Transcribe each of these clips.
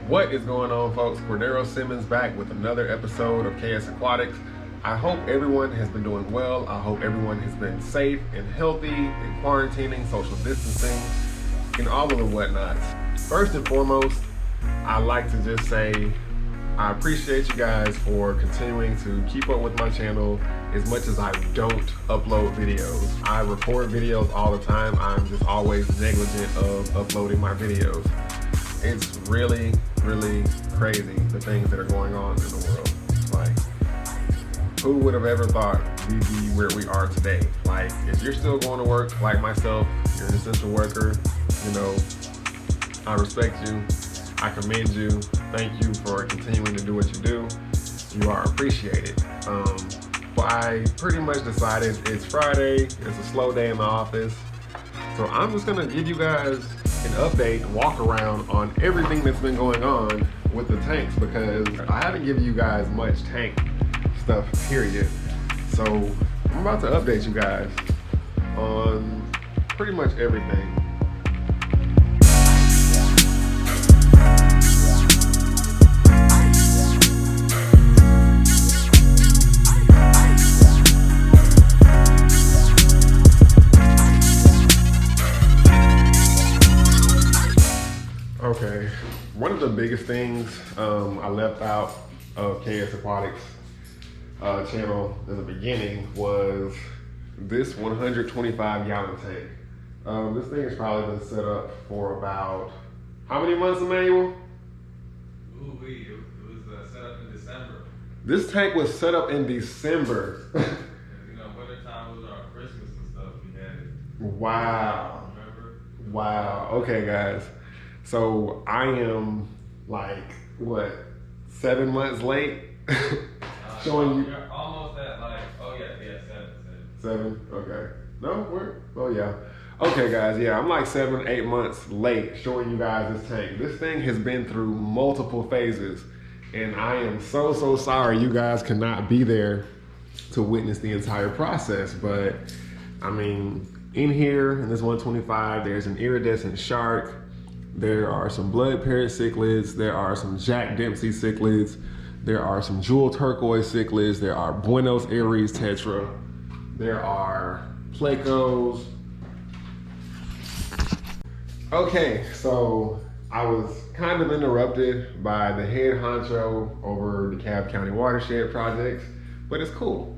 What is going on, folks? Cordero Simmons back with another episode of KS Aquatics. I hope everyone has been doing well. I hope everyone has been safe and healthy and quarantining, social distancing, and all of the whatnots. First and foremost, I like to just say I appreciate you guys for continuing to keep up with my channel as much as I don't upload videos. I record videos all the time. I'm just always negligent of uploading my videos. It's really, really crazy the things that are going on in the world. Like, who would have ever thought we'd be where we are today? Like, if you're still going to work like myself, you're an essential worker, you know, I respect you. I commend you. Thank you for continuing to do what you do. You are appreciated. But I pretty much decided it's Friday. It's a slow day in the office. So I'm just gonna give you guys an update, walk around on everything that's been going on with the tanks because I haven't given you guys much tank stuff, period. So I'm about to update you guys on pretty much everything. Okay, one of the biggest things I left out of KS Aquatics channel in the beginning was this 125 gallon tank. This thing has probably been set up for about, how many months, Emmanuel? Ooh, it was set up in December. This tank was set up in December. You know, wintertime was our Christmas and stuff. We had it. Wow. Remember? Wow. Okay, guys. So I am like, what, 7 months late? Showing you. You're almost at like, oh yeah, 7. 7? Okay. No, we're, oh yeah. Okay, guys, yeah, I'm like 7, 8 months late showing you guys this tank. This thing has been through multiple phases, and I am so sorry you guys cannot be there to witness the entire process. But I mean, in here, in this 125, there's an iridescent shark. There are some blood parrot cichlids. There are some Jack Dempsey cichlids. There are some jewel turquoise cichlids. There are Buenos Aires tetra. There are plecos. Okay, so I was kind of interrupted by the head honcho over the Cobb County Watershed projects, but it's cool.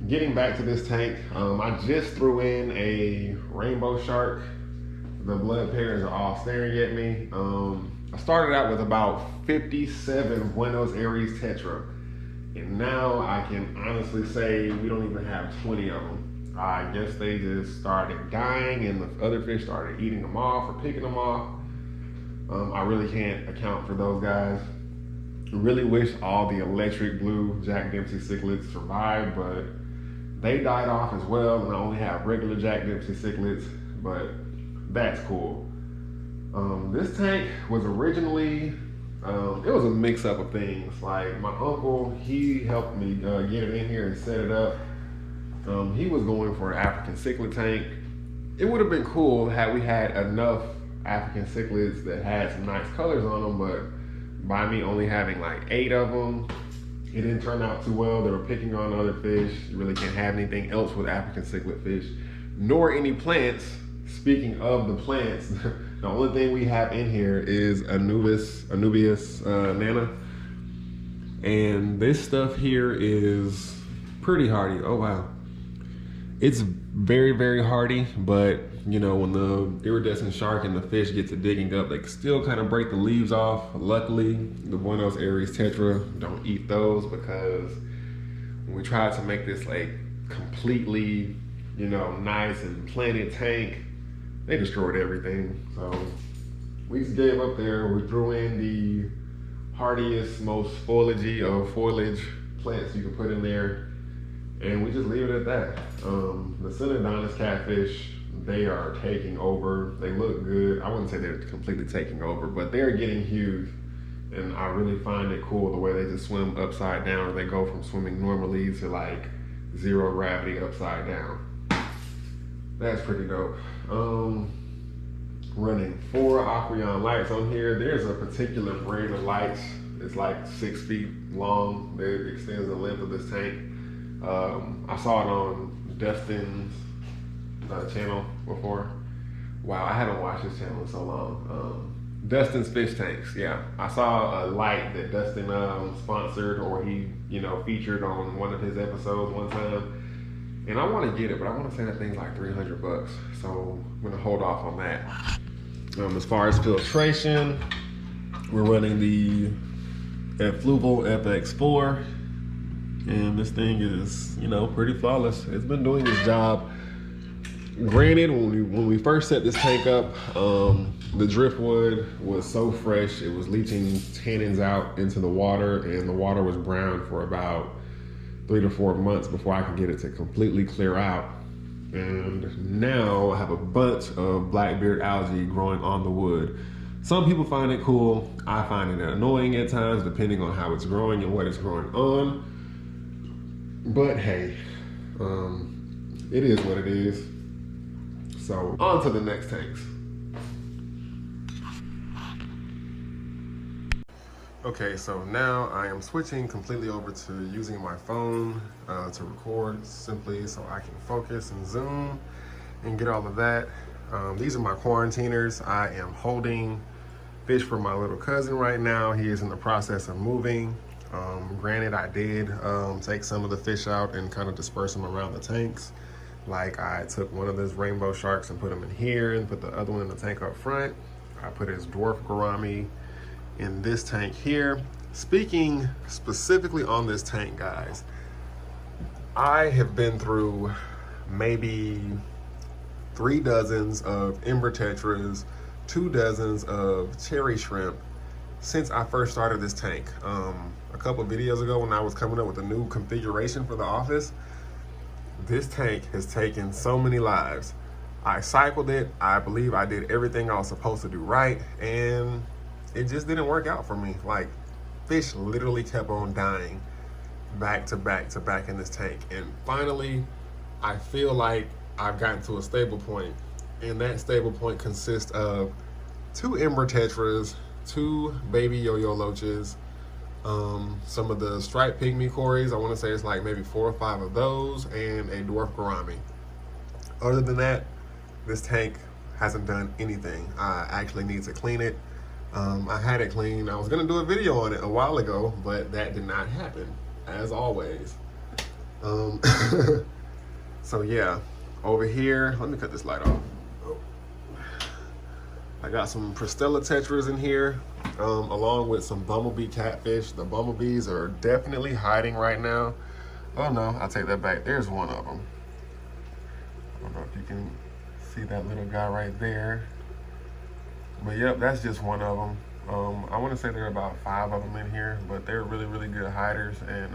Getting back to this tank, I just threw in a rainbow shark. The blood parrots are all staring at me. I started out with about 57 Buenos Aires tetra, and now I can honestly say we don't even have 20 of them. I guess they just started dying and the other fish started eating them off or picking them off. I really can't account for those guys. I really wish all the electric blue Jack Dempsey cichlids survived, but they died off as well, and I only have regular Jack Dempsey cichlids, but that's cool. This tank was originally, it was a mix up of things. Like my uncle, he helped me get it in here and set it up. He was going for an African cichlid tank. It would have been cool had we had enough African cichlids that had some nice colors on them, but by me only having like 8 of them, it didn't turn out too well. They were picking on other fish. You really can't have anything else with African cichlid fish, nor any plants. Speaking of the plants, the only thing we have in here is Anubias nana. And this stuff here is pretty hardy. Oh wow. It's very hardy, but you know, when the iridescent shark and the fish get to digging up, they can still kind of break the leaves off. Luckily, the Buenos Aires tetra don't eat those, because when we tried to make this like completely, you know, nice and planted tank, they destroyed everything. So we just gave up there. We threw in the hardiest, most foliagey of foliage plants you can put in there, and we just leave it at that. The Synodontis catfish, they are taking over. They look good. I wouldn't say they're completely taking over, but they're getting huge, and I really find it cool the way they just swim upside down. They go from swimming normally to like 0 gravity upside down. That's pretty dope. running 4 Aqueon lights on here. There's a particular brand of lights. It's like 6 feet long. That extends the length of this tank. I saw it on Dustin's channel before. Wow, I haven't watched his channel in so long. Dustin's Fish Tanks, yeah. I saw a light that Dustin sponsored, or he, featured on one of his episodes one time. And I want to get it, but I want to say that thing's like $300. So I'm gonna hold off on that. As far as filtration, we're running the Fluval FX4, and this thing is, pretty flawless. It's been doing its job. Granted, when we first set this tank up, the driftwood was so fresh, it was leaching tannins out into the water, and the water was brown for about 3 to 4 months before I could get it to completely clear out. And now I have a bunch of blackbeard algae growing on the wood. Some people find it cool. I find it annoying at times, depending on how it's growing and what it's growing on. But hey, it is what it is. So on to the next tanks. Okay, so now I am switching completely over to using my phone to record simply so I can focus and zoom and get all of that. These are my quarantiners. I am holding fish for my little cousin right now. He is in the process of moving. Granted, I did take some of the fish out and kind of disperse them around the tanks. Like, I took one of those rainbow sharks and put him in here and put the other one in the tank up front. I put his dwarf gourami in this tank here. Speaking specifically on this tank, guys, I have been through maybe 3 dozens of ember tetras, 2 dozens of cherry shrimp since I first started this tank. A couple of videos ago when I was coming up with a new configuration for the office, this tank has taken so many lives. I cycled it. I believe I did everything I was supposed to do right, and it just didn't work out for me. Like, fish literally kept on dying back to back to back in this tank. And finally, I feel like I've gotten to a stable point. And that stable point consists of 2 ember tetras, 2 baby yo-yo loaches, some of the striped pygmy cories. I want to say it's like maybe 4 or 5 of those, and a dwarf gourami. Other than that, this tank hasn't done anything. I actually need to clean it. I had it cleaned. I was gonna do a video on it a while ago, but that did not happen, as always. So yeah, over here, let me cut this light off. I got some Pristella tetras in here, along with some bumblebee catfish. The bumblebees are definitely hiding right now. Oh no, I'll take that back. There's one of them. I don't know if you can see that little guy right there. But yep, that's just one of them. I want to say there are about 5 of them in here, but they're really, really good hiders and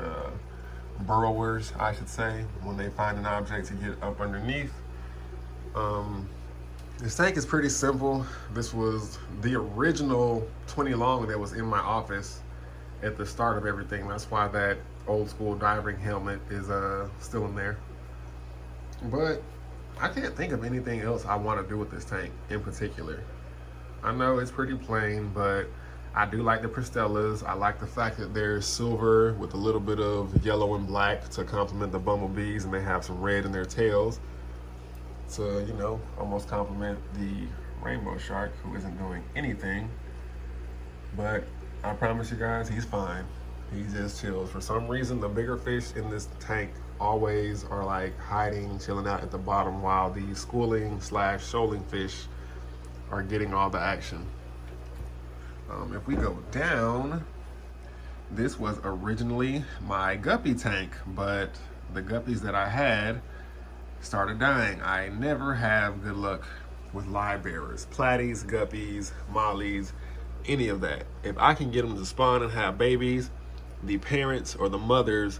burrowers, I should say, when they find an object to get up underneath. This tank is pretty simple. This was the original 20 long that was in my office at the start of everything. That's why that old school diving helmet is still in there. But I can't think of anything else I want to do with this tank in particular. I know it's pretty plain, but I do like the Pristellas. I like the fact that they're silver with a little bit of yellow and black to complement the bumblebees, and they have some red in their tails to, almost complement the rainbow shark, who isn't doing anything. But I promise you guys, he's fine. He just chills. For some reason, the bigger fish in this tank always are like hiding, chilling out at the bottom, while the schooling / shoaling fish are getting all the action. If we go down, this was originally my guppy tank, but the guppies that I had started dying. I never have good luck with live bearers, platies, guppies, mollies, any of that. If I can get them to spawn and have babies, the parents or the mothers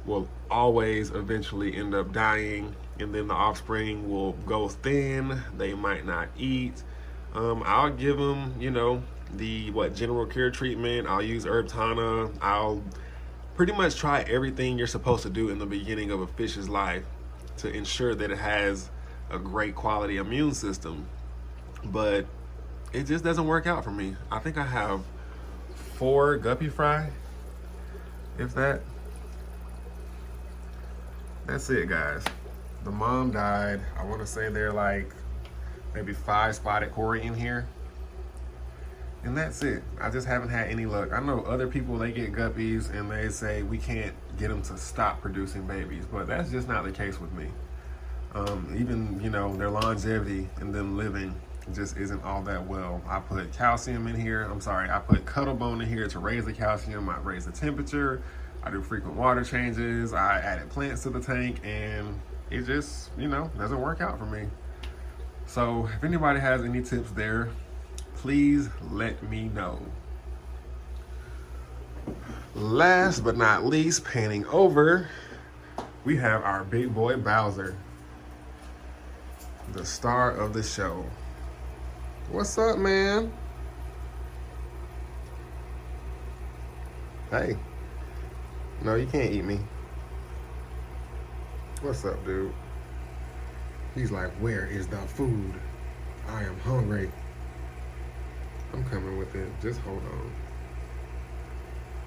will always eventually end up dying, and then the offspring will go thin. They might not eat. I'll give them, the general care treatment. I'll use herb tana. I'll pretty much try everything you're supposed to do in the beginning of a fish's life to ensure that it has a great quality immune system. But it just doesn't work out for me. I think I have 4 guppy fry, if that. That's it, guys. The mom died. I want to say they're like maybe 5 spotted Cory in here. And that's it. I just haven't had any luck. I know other people, they get guppies and they say we can't get them to stop producing babies, but that's just not the case with me. Even, you know, their longevity and them living just isn't all that well. I put calcium in here. I put Cuddle Bone in here to raise the calcium. I raise the temperature. I do frequent water changes. I added plants to the tank, and it just, you know, doesn't work out for me. So if anybody has any tips there, please let me know. Last but not least, panning over, we have our big boy Bowser, the star of the show. What's up, man? Hey. No, you can't eat me. What's up, dude? He's like, where is the food? I am hungry. I'm coming with it. Just hold on.